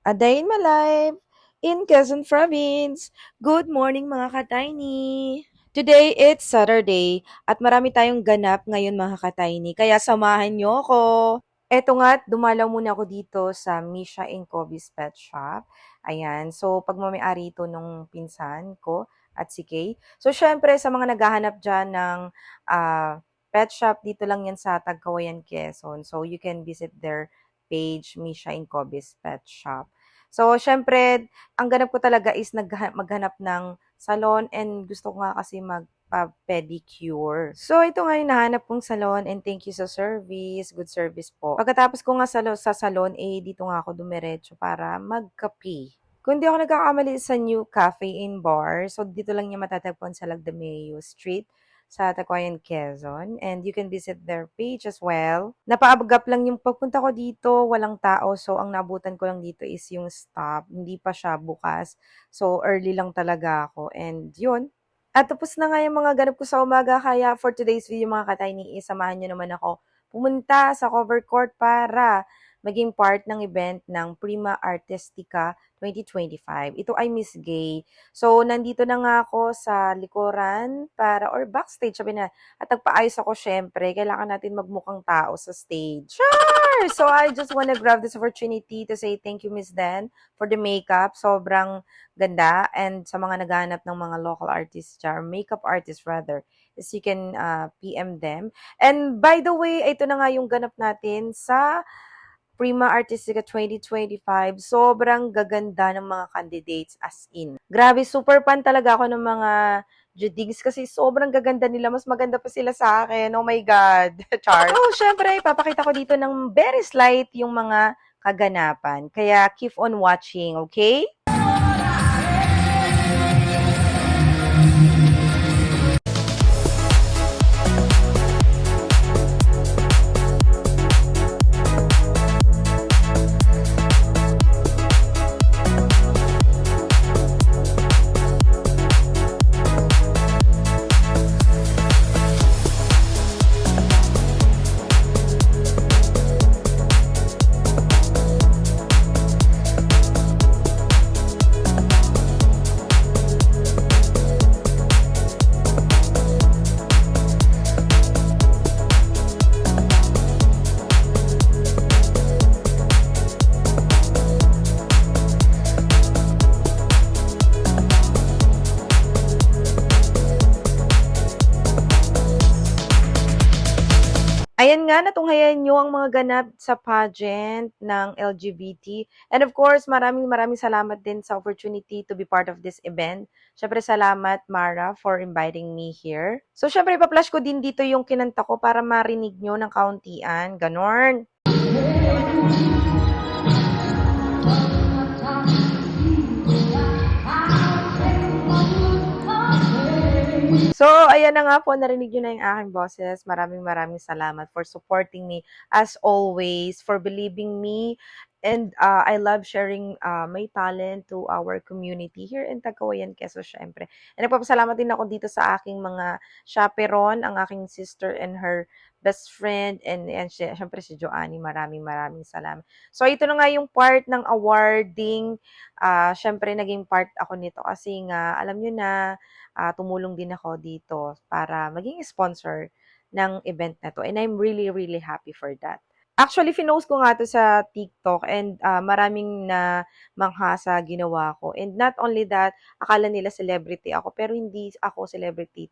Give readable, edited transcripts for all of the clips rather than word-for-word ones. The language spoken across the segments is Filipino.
A day in my life in Quezon Province. Good morning mga ka-tiny! Today it's Saturday at marami tayong ganap ngayon mga ka-tiny kaya samahan niyo ako. Eto nga, dumalaw muna ako dito sa Misha and Kobe's Pet Shop. Ayan, so pagmamayari ito nung pinsan ko at si Kay. So syempre sa mga naghahanap dyan ng pet shop, dito lang yan sa Tagkawayan, Quezon. So you can visit their page, Misha and Kobe's Pet Shop. So syempre, ang ganap ko talaga is maghanap ng salon and gusto ko nga kasi pedicure. So, ito nga yung nahanap kong salon and thank you sa service. Good service po. Pagkatapos ko nga sa salon, dito nga ako dumiretso para magkape. Kung di ako nagkakamali sa New Cafe and Bar, so dito lang niya matatagpuan sa Lagdameo Street sa Tacoyan, Quezon. And you can visit their page as well. Napaabagap lang yung pagpunta ko dito, walang tao. So, ang nabutan ko lang dito is yung stop. Hindi pa siya bukas. So, early lang talaga ako. And yun, at tapos na nga yung mga ganap ko sa umaga, kaya for today's video mga ka-tiny, samahan nyo naman ako pumunta sa cover court para maging part ng event ng Prima Artistica 2025. Ito ay Miss Gay. So, nandito na nga ako sa likuran para, or backstage, sabi na, at nagpaayos ako syempre, kailangan natin magmukhang tao sa stage. Sure! So, I just wanna grab this opportunity to say thank you, Miss Dan, for the makeup. Sobrang ganda. And sa mga naghahanap ng mga local artists or makeup artists rather, is you can PM them. And by the way, ito na nga yung ganap natin sa Prima Artistica 2025. Sobrang gaganda ng mga candidates as in. Grabe, super fan talaga ako ng mga Judigs kasi sobrang gaganda nila. Mas maganda pa sila sa akin. Oh my God. Char. So, syempre, ipapakita ko dito ng very slight yung mga kaganapan. Kaya, keep on watching, okay? Ayan nga, natunghayan nyo ang mga ganap sa pageant ng LGBT. And of course, maraming salamat din sa opportunity to be part of this event. Syempre, salamat, Mara, for inviting me here. So, syempre, ipa-flash ko din dito yung kinanta ko para marinig nyo ng kauntian. Ganon. So, ayan na nga po, narinig nyo na yung aking boses. Maraming salamat for supporting me as always, for believing me. And I love sharing my talent to our community here in Tagkawayan, Quezon, syempre. And nagpapasalamat din ako dito sa aking mga chaperon, ang aking sister and her best friend, and syempre si Joanny, maraming salamat. So, ito na nga yung part ng awarding. Syempre, naging part ako nito kasi nga, alam nyo na, tumulong din ako dito para maging sponsor ng event na to. And I'm really happy for that. Actually, finost ko nga to sa TikTok and maraming na mangha sa ginawa ko. And not only that, akala nila celebrity ako, pero hindi ako celebrity.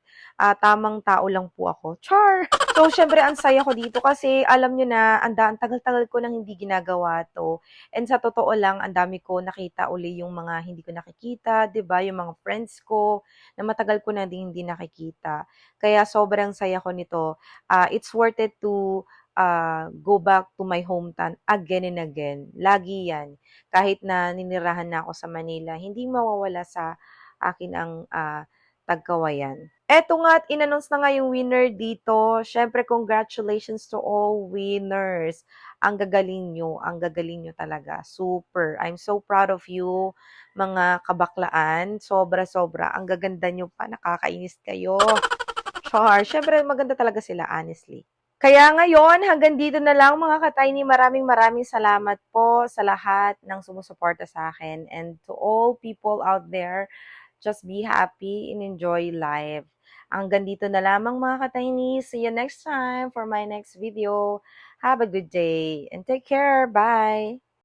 Tamang tao lang po ako. Char! So, syempre, ang saya ko dito kasi alam nyo na, ang tagal-tagal ko nang hindi ginagawa to. And sa totoo lang, ang dami ko nakita uli yung mga hindi ko nakikita, 'di ba? Yung mga friends ko na matagal ko na din hindi nakikita. Kaya sobrang saya ko nito. It's worth it to go back to my hometown again and again. Lagi yan. Kahit na ninirahan na ako sa Manila, hindi mawawala sa akin ang Tagkawayan. Eto nga, in-announce na nga yung winner dito. Syempre, congratulations to all winners. Ang gagaling nyo talaga. Super. I'm so proud of you, mga kabaklaan. Sobra. Ang gaganda nyo pa, nakakainis kayo. Char. Syempre, maganda talaga sila, honestly. Kaya ngayon, hanggang dito na lang mga ka-Tiny. Maraming maraming salamat po sa lahat ng sumusuporta sa akin. And to all people out there, just be happy and enjoy life. Hanggang dito na lamang mga ka-Tiny. See you next time for my next video. Have a good day and take care. Bye!